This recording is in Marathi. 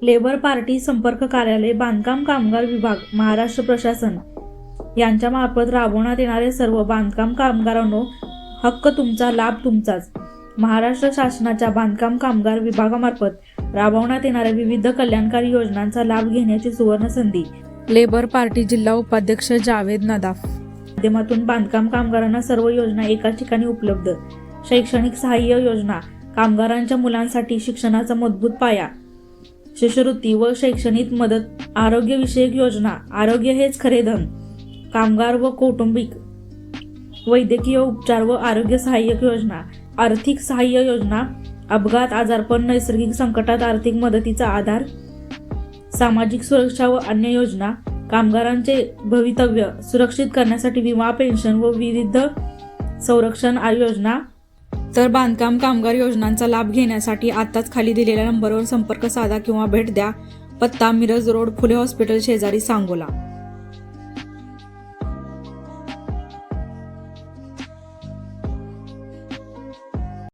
लेबर पार्टी संपर्क कार्यालय, बांधकाम कामगार विभाग, महाराष्ट्र प्रशासन यांच्या मार्फत राबवण्यात येणारे सर्व बांधकाम कामगारांनो, हक्क तुमचा, लाभ तुमचाच. महाराष्ट्र शासनाच्या बांधकाम कामगार विभागामार्फत राबवण्यात येणाऱ्या विविध कल्याणकारी योजनांचा लाभ घेण्याची सुवर्ण संधी. लेबर पार्टी जिल्हा उपाध्यक्ष जावेद नदाफ माध्यमातून बांधकाम कामगारांना सर्व योजना एकाच ठिकाणी उपलब्ध. शैक्षणिक सहाय्य योजना, कामगारांच्या मुलांसाठी शिक्षणाचा मजबूत पाया, शिष्यवृत्ती व शैक्षणिक मदत, आरोग्यविषयक योजना, आरोग्य हेच खरे धन, कामगार व कौटुंबिक वैद्यकीय उपचार व आरोग्य सहाय्यक योजना, आर्थिक सहाय्य योजना, अपघात, आजारपण, नैसर्गिक संकटात आर्थिक मदतीचा आधार, सामाजिक सुरक्षा व अन्य योजना, कामगारांचे भवितव्य सुरक्षित करण्यासाठी विमा, पेन्शन व विविध संरक्षण योजना. तर बांधकाम कामगार योजनांचा लाभ घेण्यासाठी आताच खाली दिलेल्या नंबरवर संपर्क साधा किंवा भेट द्या. पत्ता: मिरज रोड, फुले हॉस्पिटल शेजारी, सांगोला.